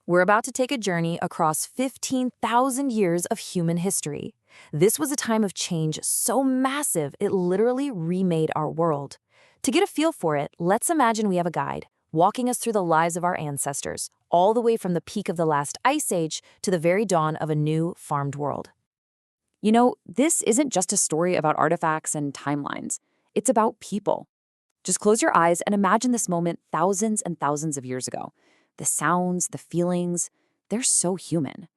We're about to take a journey across 15,000 years of human history. This was a time of change so massive it literally remade our world. To get a feel for it, let's imagine we have a guide walking us through the lives of our ancestors, all the way from the peak of the last ice age to the very dawn of a new farmed world. You know, this isn't just a story about artifacts and timelines. It's about people. Just close your eyes and imagine this moment thousands and thousands of years ago. The sounds, the feelings, they're so human.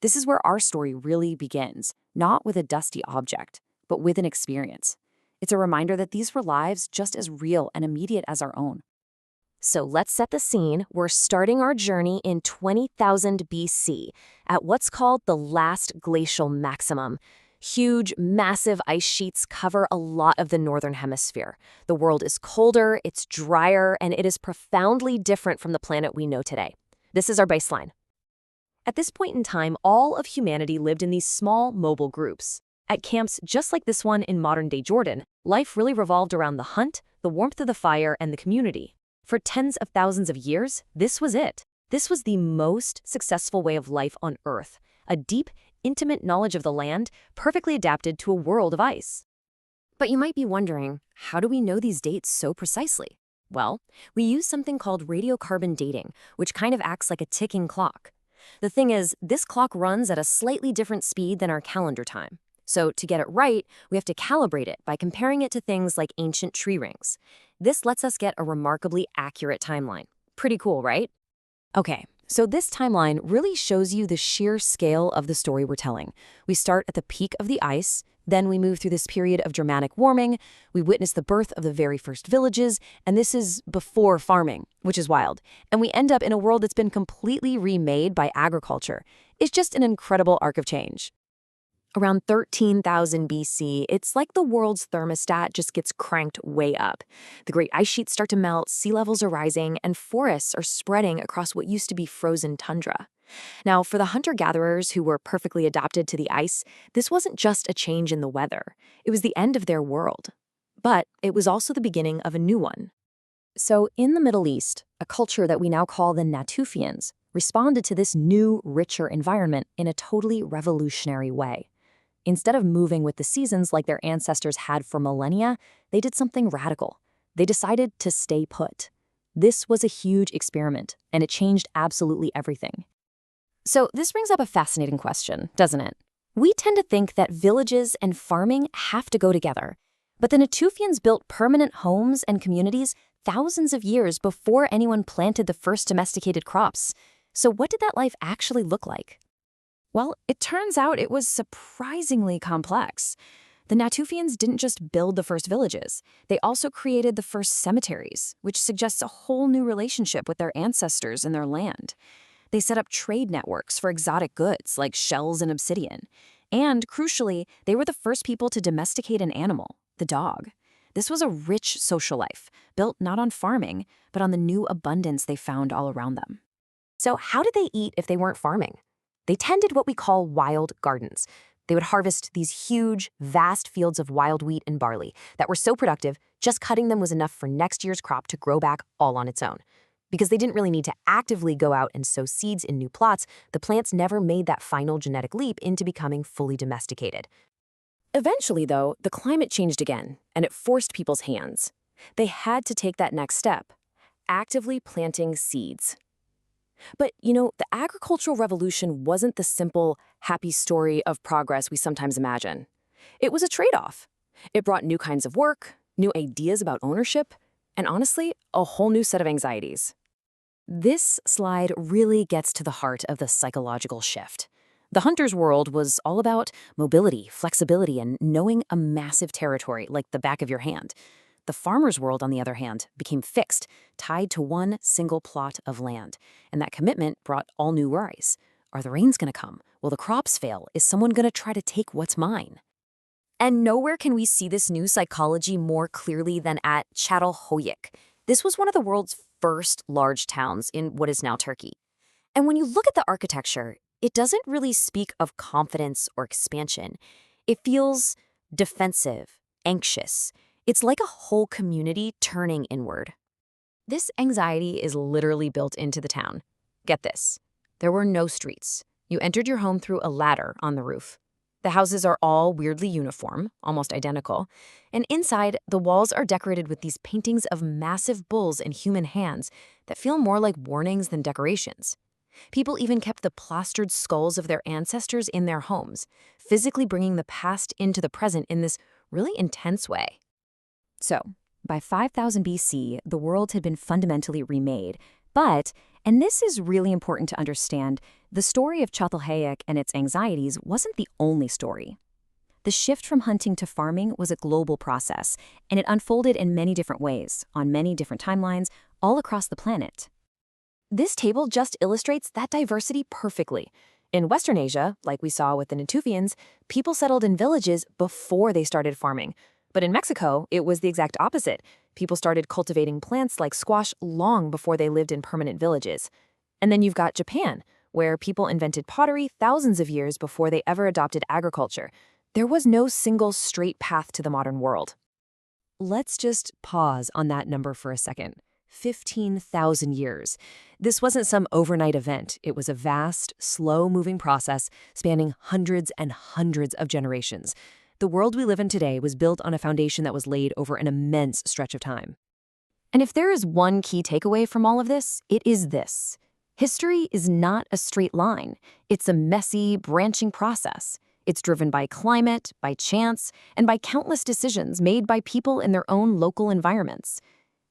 This is where our story really begins, not with a dusty object, but with an experience. It's a reminder that these were lives just as real and immediate as our own. So let's set the scene. We're starting our journey in 20,000 BC at what's called the last glacial maximum. Huge, massive ice sheets cover a lot of the northern hemisphere. The world is colder, it's drier, and it is profoundly different from the planet we know today. This is our baseline. At this point in time, all of humanity lived in these small, mobile groups. At camps just like this one in modern-day Jordan, life really revolved around the hunt, the warmth of the fire, and the community. For tens of thousands of years, this was it. This was the most successful way of life on Earth, a deep, intimate knowledge of the land, perfectly adapted to a world of ice. But you might be wondering, how do we know these dates so precisely? Well, we use something called radiocarbon dating, which kind of acts like a ticking clock. The thing is, this clock runs at a slightly different speed than our calendar time. So to get it right, we have to calibrate it by comparing it to things like ancient tree rings. This lets us get a remarkably accurate timeline. Pretty cool, right? Okay, so this timeline really shows you the sheer scale of the story we're telling. We start at the peak of the ice, then we move through this period of dramatic warming, we witness the birth of the very first villages, and this is before farming, which is wild. And we end up in a world that's been completely remade by agriculture. It's just an incredible arc of change. Around 13,000 BC, it's like the world's thermostat just gets cranked way up. The great ice sheets start to melt, sea levels are rising, and forests are spreading across what used to be frozen tundra. Now, for the hunter-gatherers who were perfectly adapted to the ice, this wasn't just a change in the weather. It was the end of their world. But it was also the beginning of a new one. So in the Middle East, a culture that we now call the Natufians responded to this new, richer environment in a totally revolutionary way. Instead of moving with the seasons like their ancestors had for millennia, they did something radical. They decided to stay put. This was a huge experiment, and it changed absolutely everything. So this brings up a fascinating question, doesn't it? We tend to think that villages and farming have to go together, but the Natufians built permanent homes and communities thousands of years before anyone planted the first domesticated crops. So what did that life actually look like? Well, it turns out it was surprisingly complex. The Natufians didn't just build the first villages. They also created the first cemeteries, which suggests a whole new relationship with their ancestors and their land. They set up trade networks for exotic goods like shells and obsidian. And, crucially, they were the first people to domesticate an animal, the dog. This was a rich social life, built not on farming, but on the new abundance they found all around them. So how did they eat if they weren't farming? They tended what we call wild gardens. They would harvest these huge, vast fields of wild wheat and barley that were so productive, just cutting them was enough for next year's crop to grow back all on its own. Because they didn't really need to actively go out and sow seeds in new plots, the plants never made that final genetic leap into becoming fully domesticated. Eventually, though, the climate changed again, and it forced people's hands. They had to take that next step, actively planting seeds. But, you know, the agricultural revolution wasn't the simple, happy story of progress we sometimes imagine. It was a trade-off. It brought new kinds of work, new ideas about ownership, and honestly, a whole new set of anxieties. This slide really gets to the heart of the psychological shift. The hunter's world was all about mobility, flexibility, and knowing a massive territory like the back of your hand. The farmer's world, on the other hand, became fixed, tied to one single plot of land. And that commitment brought all new worries. Are the rains going to come? Will the crops fail? Is someone going to try to take what's mine? And nowhere can we see this new psychology more clearly than at Çatalhöyük. This was one of the world's first large towns in what is now Turkey. And when you look at the architecture, it doesn't really speak of confidence or expansion. It feels defensive, anxious. It's like a whole community turning inward. This anxiety is literally built into the town. Get this. There were no streets. You entered your home through a ladder on the roof. The houses are all weirdly uniform, almost identical, and inside, the walls are decorated with these paintings of massive bulls and human hands that feel more like warnings than decorations. People even kept the plastered skulls of their ancestors in their homes, physically bringing the past into the present in this really intense way. So, by 5000 BC, the world had been fundamentally remade. But, and this is really important to understand, the story of Çatalhöyük and its anxieties wasn't the only story. The shift from hunting to farming was a global process, and it unfolded in many different ways, on many different timelines, all across the planet. This table just illustrates that diversity perfectly. In Western Asia, like we saw with the Natufians, people settled in villages before they started farming. But in Mexico, it was the exact opposite. People started cultivating plants like squash long before they lived in permanent villages. And then you've got Japan, where people invented pottery thousands of years before they ever adopted agriculture. There was no single straight path to the modern world. Let's just pause on that number for a second. 15,000 years. This wasn't some overnight event. It was a vast, slow-moving process spanning hundreds and hundreds of generations. The world we live in today was built on a foundation that was laid over an immense stretch of time. And if there is one key takeaway from all of this, it is this. History is not a straight line. It's a messy, branching process. It's driven by climate, by chance, and by countless decisions made by people in their own local environments.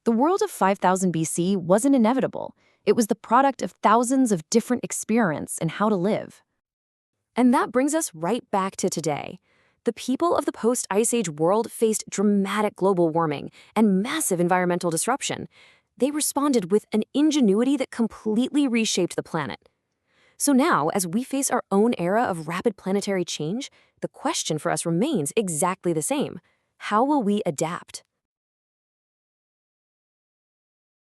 The world of 5000 BC wasn't inevitable. It was the product of thousands of different experiments in how to live. And that brings us right back to today. The people of the post-Ice Age world faced dramatic global warming and massive environmental disruption. They responded with an ingenuity that completely reshaped the planet. So now, as we face our own era of rapid planetary change, the question for us remains exactly the same. How will we adapt?